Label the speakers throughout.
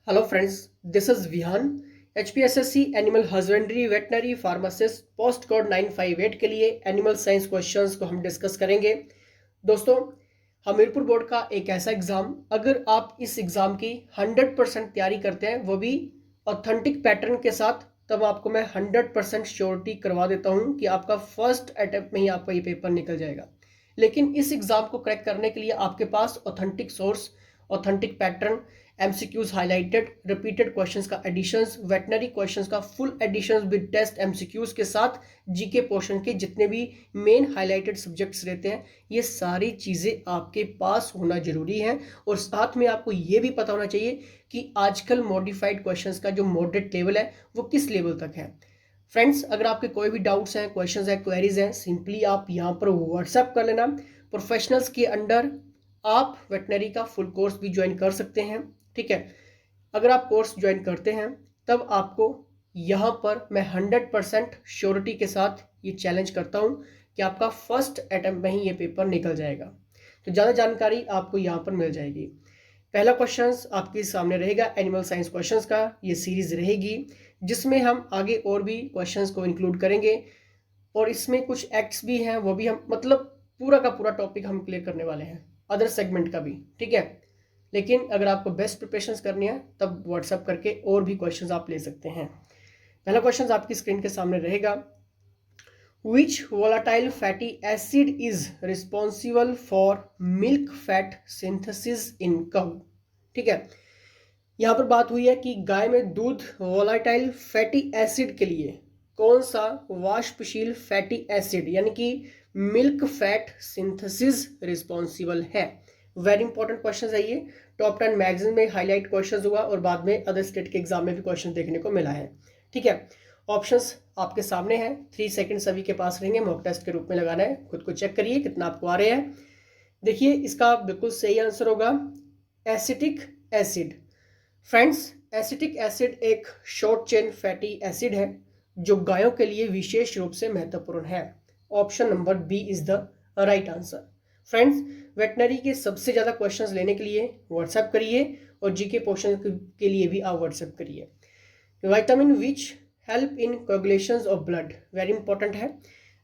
Speaker 1: Hello friends, this is Vihan. HPSSC animal husbandry veterinary pharmacist post code 958 के लिए animal science questions को हम discuss करेंगे। दोस्तों, हमीरपुर बोर्ड का एक ऐसा एग्ज़ाम, अगर आप इस एग्ज़ाम की 100% तैयारी करते हैं, वो भी ऑथेंटिक पैटर्न के साथ, तब आपको मैं 100% श्योरिटी करवा देता हूँ कि आपका फर्स्ट अटैम्प्ट में ही आपका ये पेपर निकल जाएगा। लेकिन इस एग्ज़ाम को क्रैक करने के लिए आपके पास authentic source, authentic pattern, MCQs highlighted, repeated questions का एडिशंस, वेटनरी क्वेश्चंस का full editions with test MCQs के साथ, जीके पोर्शन के जितने भी मेन हाईलाइटेड सब्जेक्ट्स रहते हैं, ये सारी चीज़ें आपके पास होना जरूरी है। और साथ में आपको ये भी पता होना चाहिए कि आजकल मॉडिफाइड क्वेश्चंस का जो मॉडरेट लेवल है वो किस लेवल तक है। फ्रेंड्स, अगर आपके कोई भी डाउट्स हैं, क्वेश्चंस हैं, क्वेरीज हैं, सिंपली आप यहाँ पर व्हाट्सएप कर लेना। प्रोफेशनल्स के अंडर आप वेटनरी का फुल कोर्स भी ज्वाइन कर सकते हैं। ठीक है, अगर आप कोर्स ज्वाइन करते हैं तब आपको यहाँ पर मैं 100% श्योरिटी के साथ ये चैलेंज करता हूँ कि आपका फर्स्ट अटेम्प्ट में ही ये पेपर निकल जाएगा। तो ज़्यादा जानकारी आपको यहाँ पर मिल जाएगी। पहला क्वेश्चंस आपके सामने रहेगा एनिमल साइंस क्वेश्चंस का, ये सीरीज रहेगी जिसमें हम आगे और भी क्वेश्चंस को इंक्लूड करेंगे और इसमें कुछ एक्ट्स भी हैं, वो भी हम मतलब पूरा का पूरा टॉपिक हम क्लियर करने वाले हैं, अदर सेगमेंट का भी। ठीक है, लेकिन अगर आपको बेस्ट प्रिपरेशंस करनी है तब व्हाट्सएप करके और भी क्वेश्चंस आप ले सकते हैं। पहला क्वेश्चन आपकी स्क्रीन के सामने रहेगा, which volatile fatty acid is responsible for milk fat synthesis in cow. ठीक है, यहाँ पर बात हुई है कि गाय में दूध वोलाटाइल फैटी एसिड के लिए कौन सा वाष्पशील फैटी एसिड यानी कि मिल्क फैट सिंथेसिस रिस्पॉन्सिबल है। वेरी इंपॉर्टेंट क्वेश्चन है ये, टॉप 10 मैगजीन में हाईलाइट क्वेश्चन हुआ और बाद में अदर स्टेट के एग्जाम में भी क्वेश्चन देखने को मिला है। ठीक है, ऑप्शंस आपके सामने हैं, 3 सेकंड सभी के पास रहेंगे, मॉक टेस्ट के रूप में लगाना है, खुद को चेक करिए कितना आपको आ रहे हैं। देखिए, इसका बिल्कुल सही आंसर होगा acetic acid. Friends, acetic acid एक शॉर्ट चेन फैटी एसिड है जो गायों के लिए विशेष रूप से महत्वपूर्ण है। Option number B is the right answer. Friends, veterinary के सबसे ज़्यादा क्वेश्चंस लेने के लिए व्हाट्सएप करिए और जीके पोर्शन के लिए भी आप व्हाट्सएप करिए। Vitamin which help in coagulation of blood, very important है।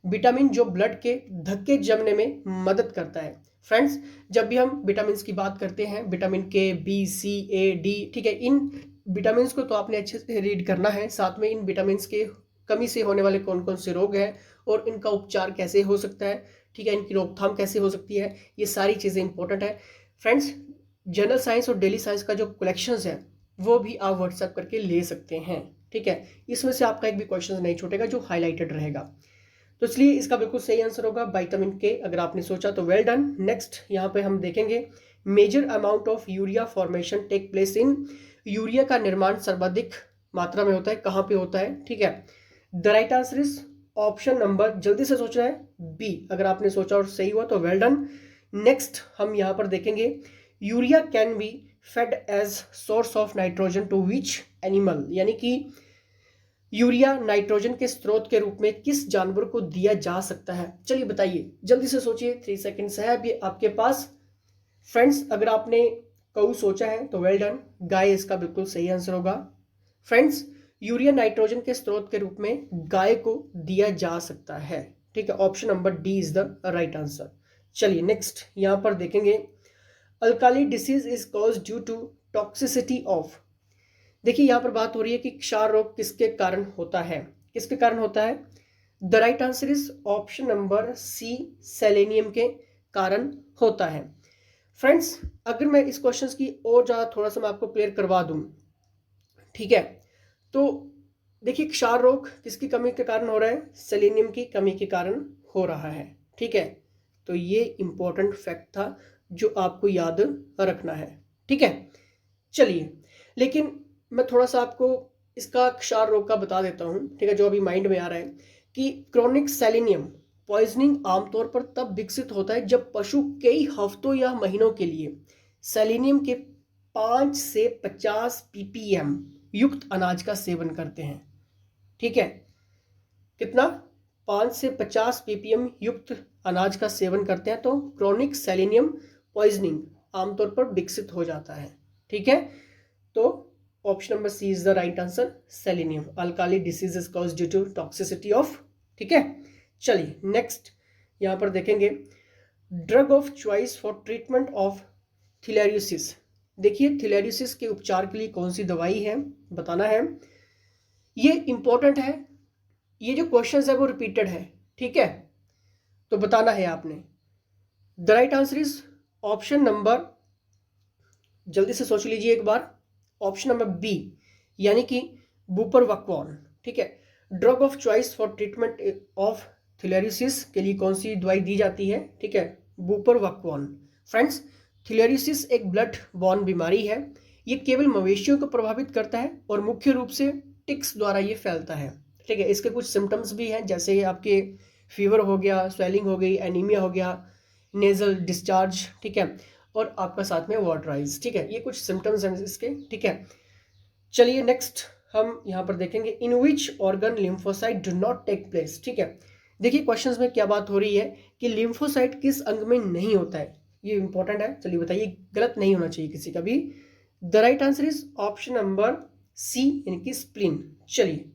Speaker 1: विटामिन जो ब्लड के धक्के जमने में मदद करता है। फ्रेंड्स, जब भी हम विटामिन की बात करते हैं, विटामिन के, बी, सी, ए, डी, ठीक है, इन विटामिन को तो आपने अच्छे से रीड करना है। साथ में इन विटामिन के कमी से होने वाले कौन कौन से रोग हैं और इनका उपचार कैसे हो सकता है, ठीक है, इनकी रोकथाम कैसे हो सकती है, ये सारी चीज़ें इंपॉर्टेंट है। फ्रेंड्स, जनरल साइंस और डेली साइंस का जो कलेक्शंस है वो भी आप व्हाट्सएप करके ले सकते हैं। ठीक है, इसमें से आपका एक भी क्वेश्चन नहीं छूटेगा जो हाईलाइटेड रहेगा। तो इसलिए इसका बिल्कुल सही आंसर होगा विटामिन के। अगर आपने सोचा तो वेल डन। नेक्स्ट यहाँ पे हम देखेंगे, major amount of urea formation take place in, urea का निर्माण सर्वाधिक मात्रा में होता है कहाँ पे होता है। ठीक है, the right answer is option number, जल्दी से सोचना है, बी। अगर आपने सोचा और सही हुआ तो वेल डन। नेक्स्ट हम यहाँ पर देखेंगे, urea can be fed as source of nitrogen to which animal, यानी कि यूरिया नाइट्रोजन के स्रोत के रूप में किस जानवर को दिया जा सकता है। चलिए बताइए, जल्दी से सोचिए, 3 सेकंड्स है अभी आपके पास। फ्रेंड्स, अगर आपने कऊ सोचा है तो वेल डन, गाय इसका बिल्कुल सही आंसर होगा। फ्रेंड्स, यूरिया नाइट्रोजन के स्रोत के रूप में गाय को दिया जा सकता है। ठीक है, option number D is the right answer. चलिए नेक्स्ट यहाँ पर देखेंगे, alkali disease is cause due to toxicity of. देखिए, यहाँ पर बात हो रही है कि क्षार रोग किसके कारण होता है, किसके कारण होता है। The right answer is option number C, selenium के कारण होता है। फ्रेंड्स, अगर मैं इस क्वेश्चन की और ज़्यादा थोड़ा सा मैं आपको क्लियर करवा दूं, ठीक है, तो देखिए, क्षार रोग किसकी कमी के कारण हो रहा है, सेलेनियम की कमी के कारण हो रहा है। ठीक है, तो ये इंपॉर्टेंट फैक्ट था जो आपको याद रखना है। ठीक है, चलिए, लेकिन मैं थोड़ा सा आपको इसका क्षार रोग का बता देता हूँ। ठीक है, जो अभी माइंड में आ रहा है कि क्रोनिक सेलेनियम पॉइजनिंग आमतौर पर तब विकसित होता है जब पशु कई हफ्तों या महीनों के लिए सेलेनियम के 5 से 50 ppm युक्त अनाज का सेवन करते हैं। ठीक है, कितना, 5 से 50 ppm युक्त अनाज का सेवन करते हैं तो क्रोनिक सेलेनियम पॉइजनिंग आमतौर पर विकसित हो जाता है। ठीक है, तो option number C is the right answer, selenium. Alkali disease is cause due to toxicity of, ठीक है। चलिए नेक्स्ट यहाँ पर देखेंगे, drug of choice for treatment of theileriosis. देखिए थिलेरियोसिस के उपचार के लिए कौन सी दवाई है बताना है, ये इंपॉर्टेंट है, ये जो क्वेश्चन है वो रिपीटेड है, ठीक है, तो बताना है आपने। The right answer is option number, जल्दी से सोच लीजिए एक बार, ऑप्शन नंबर बी, यानी कि बुपरवाक्वान, ठीक है। Drug of choice for treatment of theileriosis के लिए कौन सी दवाई दी जाती है, ठीक है, बुपरवाक्वान। फ्रेंड्स, थिलेरियोसिस एक ब्लड बॉर्न बीमारी है, ये केवल मवेशियों को प्रभावित करता है और मुख्य रूप से टिक्स द्वारा ये फैलता है, ठीक है। इसके कुछ सिम्टम्स भी हैं, जैसे आपके फीवर हो गया, स्वेलिंग हो गई, एनीमिया हो गया, नेजल डिस्चार्ज, ठीक है, और आपका साथ में वाटराइज, ठीक है, ये कुछ सिम्टम्स हैं इसके, ठीक है। चलिए नेक्स्ट हम यहाँ पर देखेंगे, in which organ lymphocyte do not take place, ठीक है। देखिए क्वेश्चंस में क्या बात हो रही है कि लिम्फोसाइट किस अंग में नहीं होता है, ये इंपॉर्टेंट है। चलिए बताइए, गलत नहीं होना चाहिए किसी का भी। The right answer is option number C, यानी कि स्प्लीन। चलिए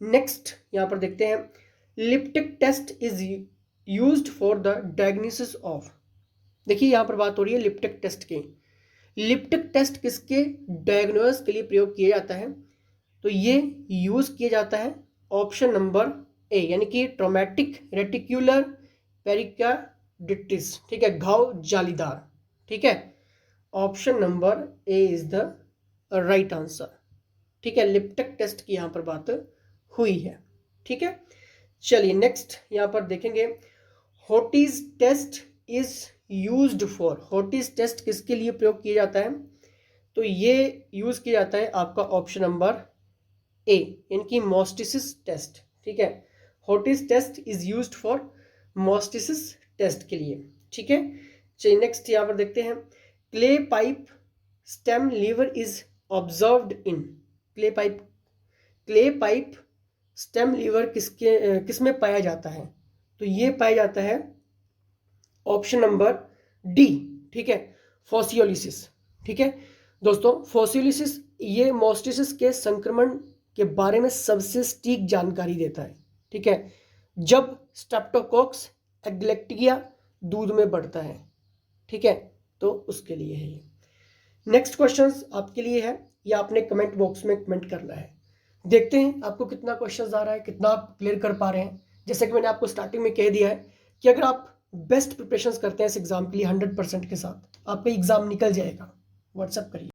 Speaker 1: नेक्स्ट यहाँ पर देखते हैं, Liptak test is used for the diagnosis of. देखिए यहाँ पर बात हो रही है लिप्टिक टेस्ट की। लिप्टिक टेस्ट किसके डायग्नोसिस के लिए प्रयोग किया जाता है, तो ये यूज किया जाता है ऑप्शन नंबर ए, यानी कि ट्रोमेटिक रेटिक्यूलर पेरिकार्डिटिस, ठीक है, घाव जालीदार, ठीक है। Option number A is the right answer, ठीक है। लिप्टिक टेस्ट की यहाँ पर बात हुई है, ठीक है। चलिए नेक्स्ट यहाँ पर देखेंगे, Hotis test is used for. Hotis test किसके लिए प्रयोग किया जाता है, तो ये यूज किया जाता है आपका ऑप्शन नंबर ए, यानी कि मोस्टिसिस टेस्ट, ठीक है। Hotis test is used for mastitis test के लिए, ठीक है। चलिए नेक्स्ट यहाँ पर देखते हैं, clay pipe stem liver is observed in. Clay pipe stem liver किसमें पाया जाता है, तो ये पाया जाता है ऑप्शन नंबर डी, ठीक है, फोसियोलिसिस, ठीक है। दोस्तों फोसियोलिसिस ये मोस्टिसिस के संक्रमण के बारे में सबसे सटीक जानकारी देता है, ठीक है, जब स्ट्रेप्टोकोक्स एग्लेक्टिया दूध में बढ़ता है, ठीक है, तो उसके लिए है ये। नेक्स्ट क्वेश्चंस आपके लिए है, या आपने कमेंट बॉक्स में कमेंट करना है। देखते हैं आपको कितना क्वेश्चंस आ रहा है, कितना आप क्लियर कर पा रहे हैं। जैसे कि मैंने आपको स्टार्टिंग में कह दिया है कि अगर आप बेस्ट प्रिपरेशंस करते हैं इस एग्जाम के लिए 100% के साथ, आपका एग्जाम निकल जाएगा। व्हाट्सएप करिए।